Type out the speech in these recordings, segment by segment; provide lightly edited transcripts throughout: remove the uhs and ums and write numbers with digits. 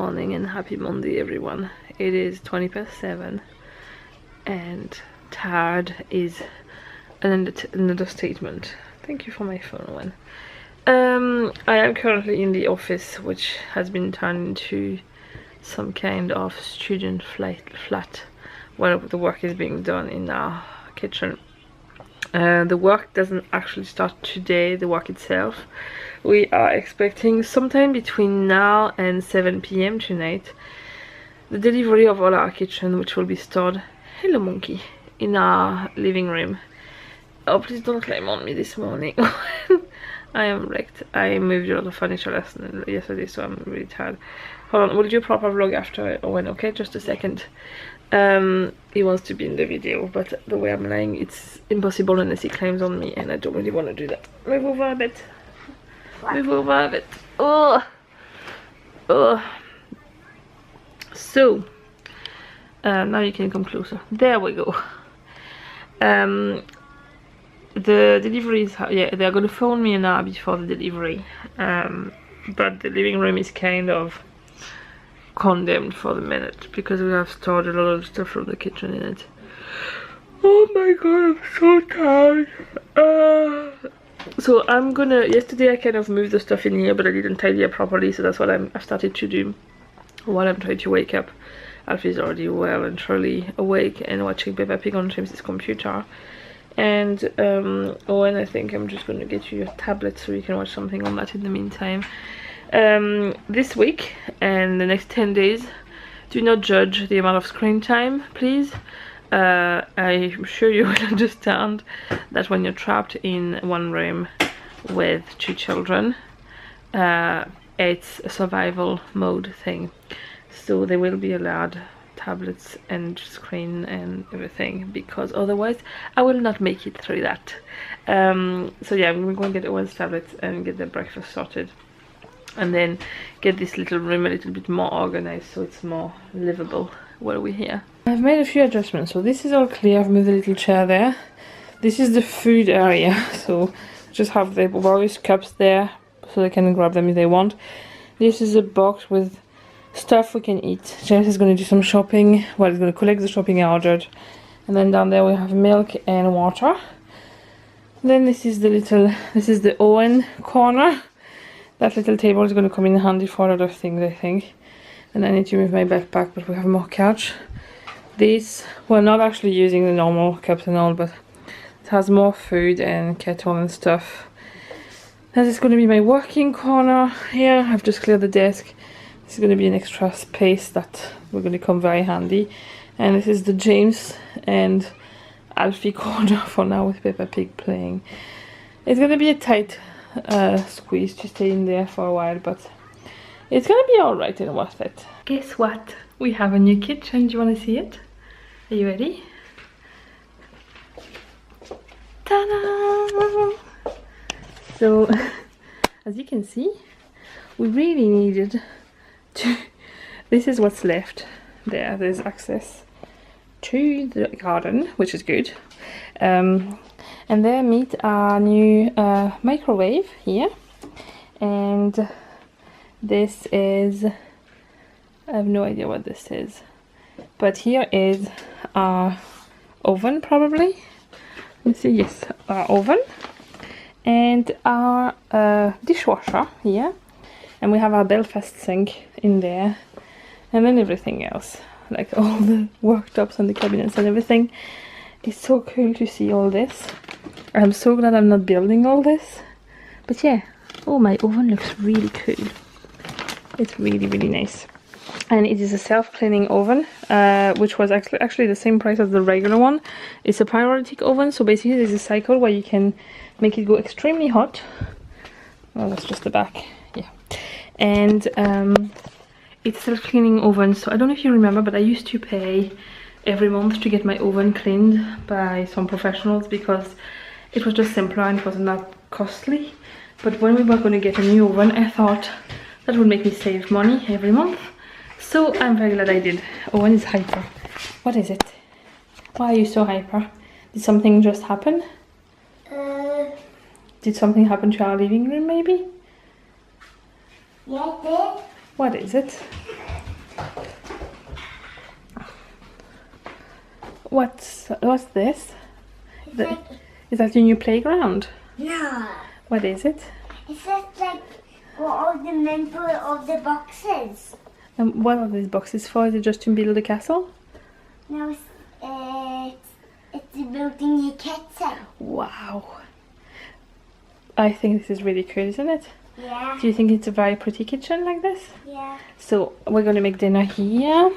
morning and happy Monday everyone. It is 7:20 and tired is an understatement. Thank you for my phone one. I am currently in the office, which has been turned into some kind of student flat where the work is being done in our kitchen. The work doesn't actually start today, the work itself. We are expecting sometime between now and 7 p.m. tonight the delivery of all our kitchen, which will be stored, hello monkey, in our living room. Oh, please don't climb on me this morning. I am wrecked. I moved a lot of furniture yesterday, so I'm really tired. Hold on, we'll do a proper vlog after Owen, okay? Just a second. He wants to be in the video, but the way I'm lying, it's impossible unless he climbs on me, and I don't really want to do that. Move over a bit. Move over a bit. Oh! Oh! So, now you can come closer. There we go. The deliveries, yeah, they're gonna phone me an hour before the delivery, but the living room is kind of condemned for the minute because we have stored a lot of stuff from the kitchen in it. Oh my god, I'm so tired. So I'm gonna, yesterday I kind of moved the stuff in here, but I didn't tidy it properly, so that's what I've started to do while I'm trying to wake up. Alfie's already well and truly awake and watching Peppa Pig on James's computer. And Owen, I think I'm just going to get you your tablet so you can watch something on that in the meantime. This week and the next 10 days, do not judge the amount of screen time, please. I'm sure you will understand that when you're trapped in one room with 2 children, it's a survival mode thing. So they will be allowed tablets and screen and everything, because otherwise I will not make it through that. So yeah, we're going to get Owen's tablets and get the breakfast sorted, and then get this little room a little bit more organized so it's more livable while we're here. I've made a few adjustments, so this is all clear. I've moved the little chair there. This is the food area, so just have the various cups there so they can grab them if they want. This is a box with stuff we can eat. James is going to do some shopping. Well, he's going to collect the shopping I ordered. And then down there we have milk and water. Then this is the Owen corner. That little table is going to come in handy for other things, I think. And I need to move my backpack, but we have more couch. This, we're not actually using the normal cups and all, but it has more food and kettle and stuff. That is going to be my working corner. Here, I've just cleared the desk. This is going to be an extra space that we're going to come very handy. And this is the James and Alfie corner for now with Peppa Pig playing. It's going to be a tight squeeze to stay in there for a while, but it's going to be alright and worth it. Guess what? We have a new kitchen. Do you want to see it? Are you ready? Ta-da! So, as you can see, we really needed this is what's left there. There's access to the garden, which is good, and there meet our new microwave here, and this is, I have no idea what this is, but here is our oven, probably. Let's see, yes, our oven, and our dishwasher here. And we have our Belfast sink in there, and then everything else, like all the worktops and the cabinets and everything. It's so cool to see all this. I'm so glad I'm not building all this. But yeah, oh, my oven looks really cool. It's really, really nice. And it is a self-cleaning oven, which was actually the same price as the regular one. It's a periodic oven, so basically there's a cycle where you can make it go extremely hot. Well, that's just the back. Yeah, and it's self-cleaning oven, so I don't know if you remember, but I used to pay every month to get my oven cleaned by some professionals because it was just simpler and it wasn't that costly. But when we were going to get a new oven, I thought that would make me save money every month, so I'm very glad I did. Owen is hyper. What is it? Why are you so hyper? Did something just happen? Did something happen to our living room, maybe? Yeah, it did. What is it? What's this? It's like, Is that your new playground? no. What is it? It's just like what all the members of the boxes. And what are these boxes for? Is it just to build a castle? No, it's building your kitchen. Wow. I think this is really cool, isn't it? Yeah. Do you think it's a very pretty kitchen like this? Yeah. So we're gonna make dinner here,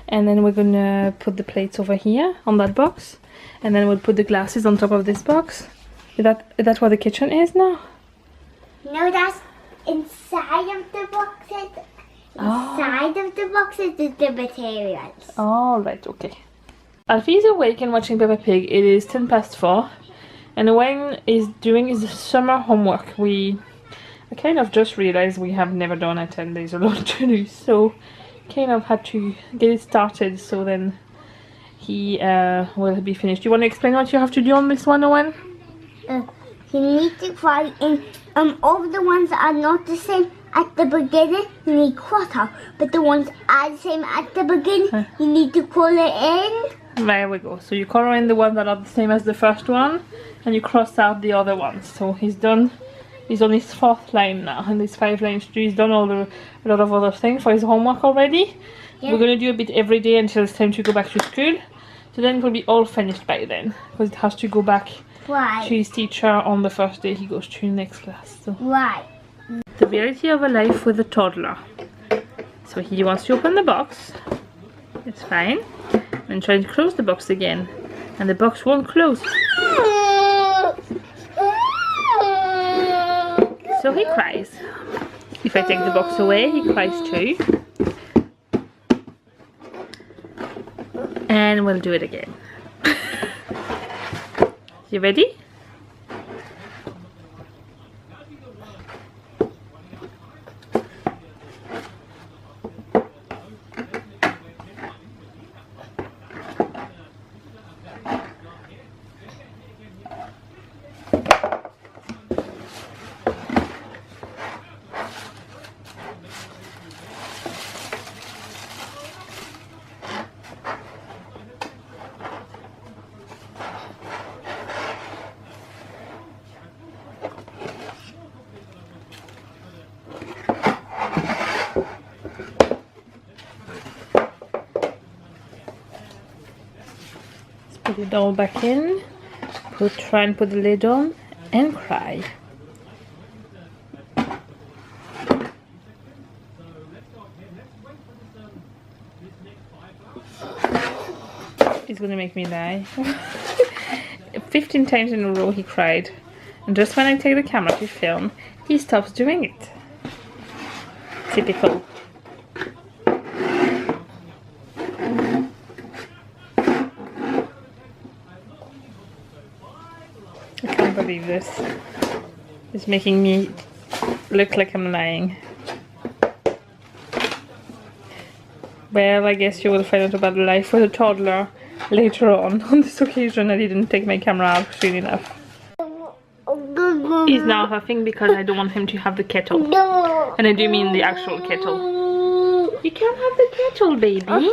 and then we're gonna put the plates over here on that box, and then we'll put the glasses on top of this box. Is that what the kitchen is now? No, that's inside of the boxes. Inside of the boxes is the materials. All right, okay. Alfie's awake and watching Peppa Pig. It is 4:10, and Wayne is doing his summer homework. I kind of just realized we have never done it and there's a lot to do, so kind of had to get it started so then he will be finished. Do you want to explain what you have to do on this one, Owen? You need to write in all the ones that are not the same at the beginning, you need quarter, but the ones are the same at the beginning, you need to call it in. There we go. So you color in the ones that are the same as the first one, and you cross out the other ones. So he's done. He's on his 4th line now, and there's 5 lines to do. He's done a lot of other things for his homework already. Yeah. We're gonna do a bit every day until it's time to go back to school. So then it will be all finished by then, because it has to go back to his teacher on the first day he goes to the next class. So. Right. The reality of a life with a toddler. So he wants to open the box. It's fine. And try to close the box again. And the box won't close. So he cries. If I take the box away, he cries too. And we'll do it again. You ready? Put it all back in, try and put the lid on, and cry. It's gonna make me lie. 15 times in a row he cried, and just when I take the camera to film, he stops doing it. Typical. I can't believe this. It's making me look like I'm lying. Well, I guess you will find out about life with a toddler later on. On this occasion I didn't take my camera out soon enough. He's now huffing because I don't want him to have the kettle. And I do mean the actual kettle. You can't have the kettle, baby.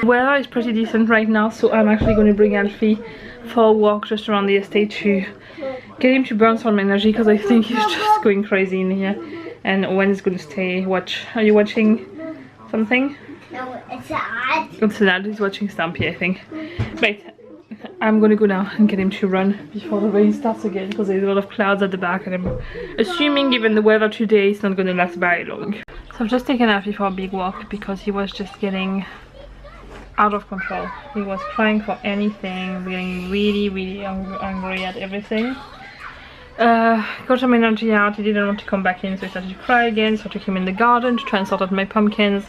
Weather is pretty decent right now, so I'm actually going to bring Alfie for a walk just around the estate to get him to burn some energy, because I think he's just going crazy in here. And Owen is going to stay watch. Are you watching something? No, it's an ad. It's an ad. He's watching Stampy, I think. Right, I'm going to go now and get him to run before the rain starts again, because there's a lot of clouds at the back, and I'm assuming given the weather today it's not going to last very long. So I've just taken Alfie for a big walk because he was just getting out of control. He was crying for anything, getting really angry at everything. Got some energy out. He didn't want to come back in, so he started to cry again. So I took him in the garden to try and sort out my pumpkins,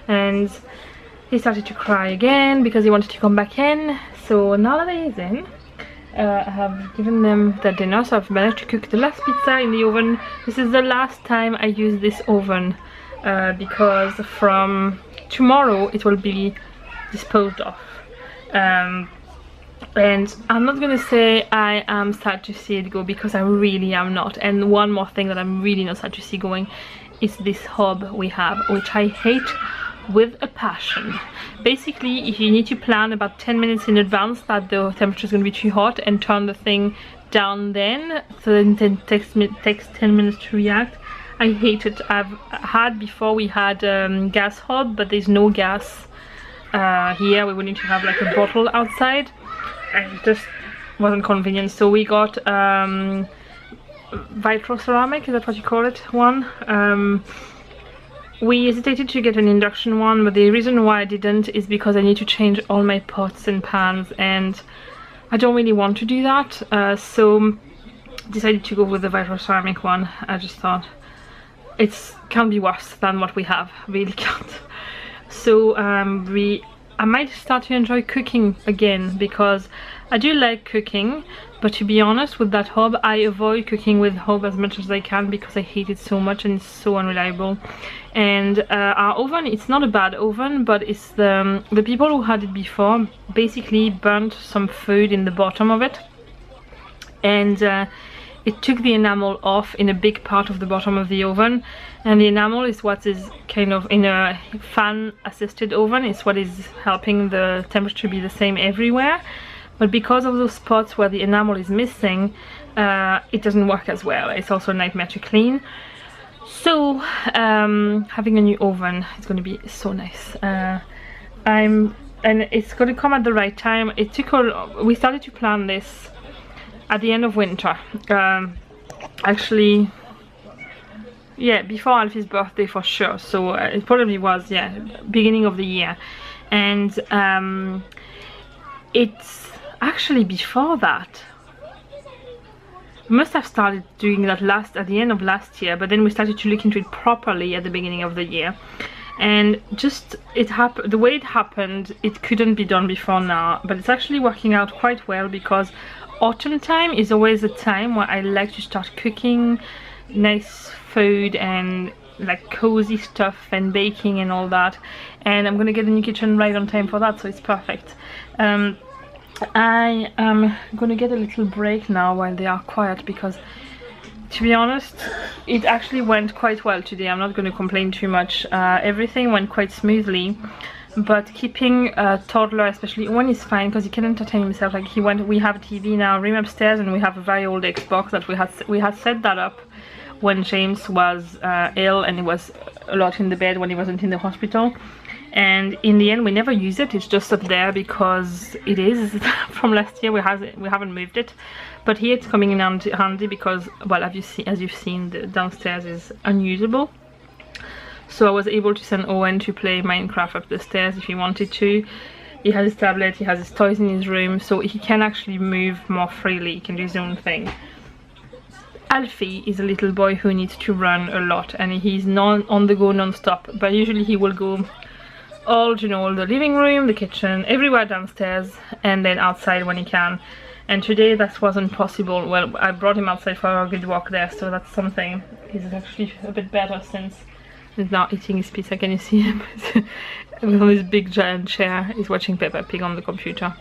and he started to cry again because he wanted to come back in. So now that he's in, I have given them their dinner, so I've managed to cook the last pizza in the oven. This is the last time I use this oven, because from tomorrow it will be disposed of. And I'm not gonna say I am sad to see it go, because I really am not. And one more thing that I'm really not sad to see going is this hob we have, which I hate with a passion. Basically, if you need to plan about 10 minutes in advance that the temperature is going to be too hot and turn the thing down then, so then it takes 10 minutes to react. I hate it. I've had before, we had gas hob, but there's no gas here. We would need to have like a bottle outside, and it just wasn't convenient. So we got vitroceramic, is that what you call it, one. We hesitated to get an induction one, but the reason why I didn't is because I need to change all my pots and pans, and I don't really want to do that. So decided to go with the vitroceramic one. I just thought it can't be worse than what we have, really can't. So I might start to enjoy cooking again, because I do like cooking, but to be honest, with that hob I avoid cooking with hob as much as I can because I hate it so much and it's so unreliable. And our oven, it's not a bad oven, but it's the people who had it before basically burnt some food in the bottom of it, and it took the enamel off in a big part of the bottom of the oven. And the enamel is what is kind of, in a fan assisted oven, is what is helping the temperature be the same everywhere. But because of those spots where the enamel is missing, it doesn't work as well. It's also a nightmare to clean. So having a new oven is going to be so nice. And it's going to come at the right time. It took we started to plan this at the end of winter, actually, yeah, before Alfie's birthday for sure. So it probably was, yeah, beginning of the year. And it's actually before that. We must have started doing that at the end of last year, but then we started to look into it properly at the beginning of the year. And just the way it happened, it couldn't be done before now, but it's actually working out quite well, because autumn time is always a time where I like to start cooking nice food and like cozy stuff and baking and all that. And I'm gonna get the new kitchen right on time for that, so it's perfect. I am gonna get a little break now while they are quiet, because to be honest, it actually went quite well today. I'm not going to complain too much. Everything went quite smoothly, but keeping a toddler, especially when he's fine, because he can entertain himself. Like we have a TV in our room upstairs, and we have a very old Xbox that we had set that up when James was ill, and he was a lot in the bed when he wasn't in the hospital. And in the end we never use it. It's just up there because it is from last year. We haven't moved it, but here it's coming in handy because, well, as you've seen, the downstairs is unusable. So I was able to send Owen to play Minecraft up the stairs if he wanted to. He has his tablet, he has his toys in his room, so he can actually move more freely. He can do his own thing. Alfie is a little boy who needs to run a lot, and he's on the go non-stop, but usually he will go all, you know, the living room, the kitchen, everywhere downstairs, and then outside when he can. And today that wasn't possible. Well, I brought him outside for a good walk there, so that's something. He's actually a bit better since he's now eating his pizza. Can you see him? With on this big giant chair, he's watching Peppa Pig on the computer.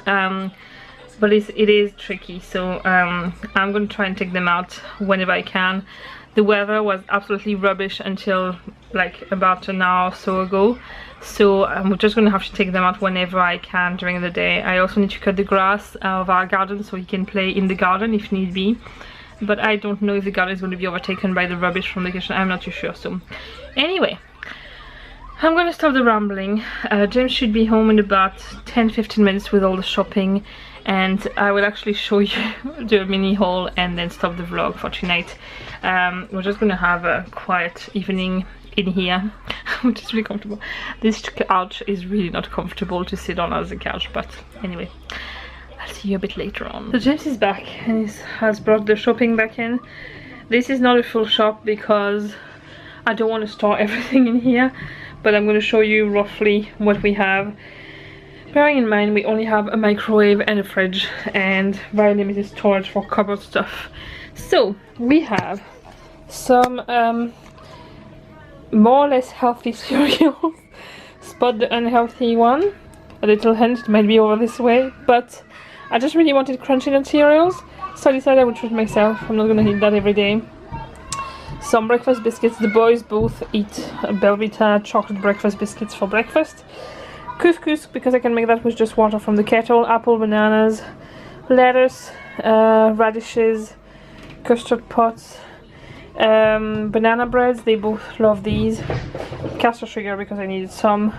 But it is tricky, so I'm going to try and take them out whenever I can. The weather was absolutely rubbish until like about an hour or so ago, so I'm just going to have to take them out whenever I can during the day. I also need to cut the grass of our garden so he can play in the garden if need be, but I don't know if the garden is going to be overtaken by the rubbish from the kitchen. I'm not too sure. So anyway, I'm going to stop the rambling. James should be home in about 10-15 minutes with all the shopping, and I will actually show you the mini haul and then stop the vlog for tonight. We're just gonna have a quiet evening in here, which is really comfortable. This couch is really not comfortable to sit on as a couch, but anyway, I'll see you a bit later on. So James is back and he has brought the shopping back in. This is not a full shop because I don't want to store everything in here, but I'm going to show you roughly what we have. Bearing in mind we only have a microwave and a fridge and very limited storage for cupboard stuff. So we have some more or less healthy cereals. Spot the unhealthy one. A little hint, it might be over this way, but I just really wanted crunchy nut cereals, so I decided I would treat myself. I'm not gonna eat that every day. some breakfast biscuits. The boys both eat Belvita chocolate breakfast biscuits for breakfast. Couscous, because I can make that with just water from the kettle. Apple, bananas, lettuce, radishes, custard pots, banana breads, they both love these. Castor sugar because I needed some.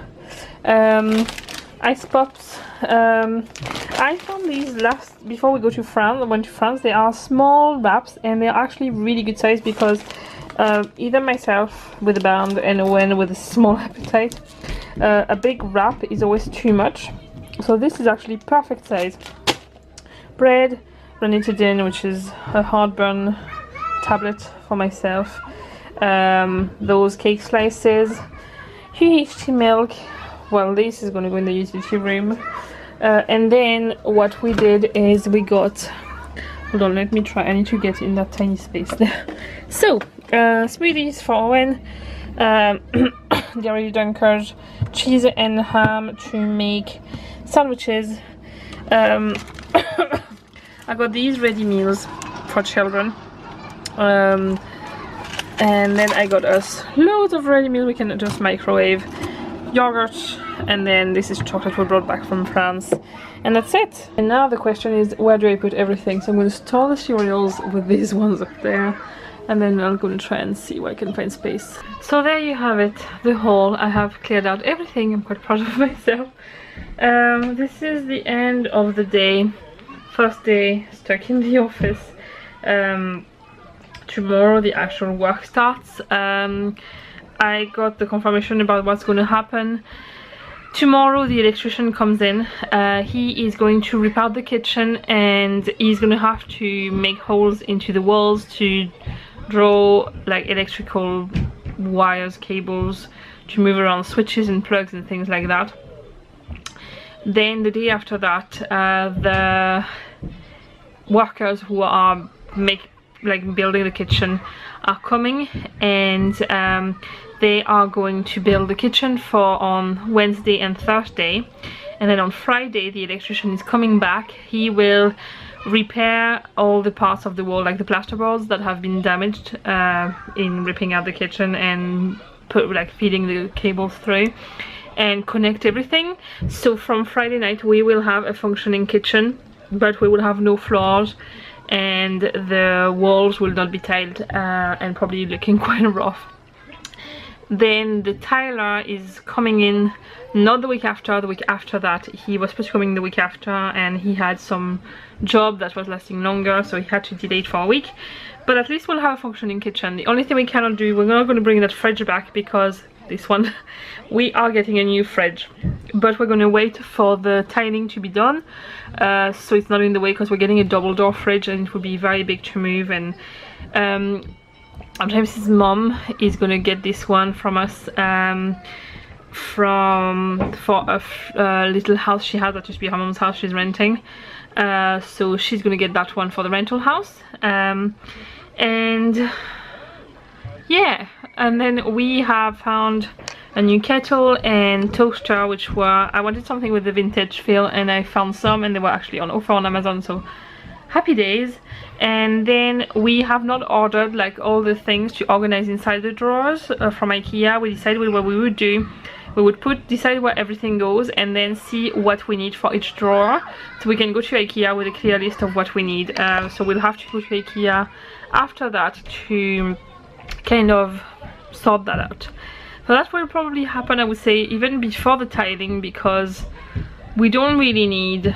Ice pops. I found these before we went to France. They are small wraps and they're actually really good size because either myself with a band and Owen with a small appetite, a big wrap is always too much. So this is actually perfect size. Bread, ranitidine, which is a heartburn tablet for myself. Those cake slices, UHT milk. Well, this is going to go in the utility room. And then what we did is we got, hold on, let me try, I need to get in that tiny space there. So, smoothies for Owen, dairy dunkers, cheese and ham to make sandwiches. I got these ready meals for children. And then I got us loads of ready meals we can just microwave. Yogurt, and then this is chocolate we brought back from France, and that's it. And now the question is, where do I put everything? So I'm going to store the cereals with these ones up there, and then I'm going to try and see where I can find space. So there you have it, the haul. I have cleared out everything. I'm quite proud of myself. This is the end of the day, first day stuck in the office. Tomorrow the actual work starts. I got the confirmation about what's going to happen. Tomorrow the electrician comes in. He is going to rip out the kitchen and he's going to have to make holes into the walls to draw like electrical wires, cables, to move around switches and plugs and things like that. Then the day after that, the workers who are building the kitchen are coming, and they are going to build the kitchen for on Wednesday and Thursday, and then on Friday the electrician is coming back. He will repair all the parts of the wall, like the plasterboards that have been damaged in ripping out the kitchen, and feeding the cables through and connect everything. So from Friday night we will have a functioning kitchen, but we will have no floors and the walls will not be tiled and probably looking quite rough. Then the tiler is coming in not the week after, the week after that. He was supposed to come in the week after and he had some job that was lasting longer, so he had to delay it for a week. But at least we'll have a functioning kitchen. The only thing we cannot do, we're not going to bring that fridge back because this one, we are getting a new fridge. But we're going to wait for the tiling to be done, so it's not in the way, because we're getting a double door fridge and it would be very big to move. And James's mom is going to get this one from us for a little house she has that used to be her mom's house she's renting. So she's going to get that one for the rental house. And yeah, and then we have found a new kettle and toaster, which were, I wanted something with the vintage feel and I found some and they were actually on offer on Amazon, so happy days. And then we have not ordered like all the things to organize inside the drawers from IKEA. We decided what we would do. We would decide where everything goes and then see what we need for each drawer, so we can go to IKEA with a clear list of what we need. So we'll have to go to IKEA after that to kind of sort that out. So that will probably happen, I would say, even before the tiling, because we don't really need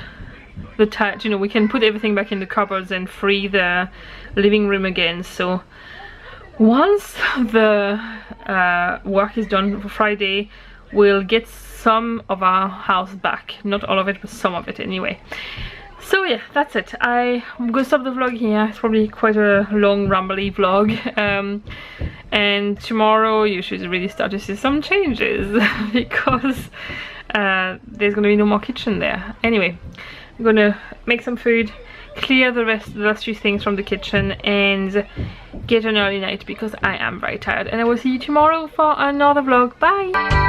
the tile. You know, we can put everything back in the cupboards and free the living room again. So once the work is done for Friday, we'll get some of our house back. Not all of it, but some of it anyway. So yeah, that's it. I'm gonna stop the vlog here. It's probably quite a long rambly vlog. And tomorrow you should really start to see some changes because there's gonna be no more kitchen there. Anyway, I'm gonna make some food, clear the last few things from the kitchen, and get an early night because I am very tired. And I will see you tomorrow for another vlog. Bye!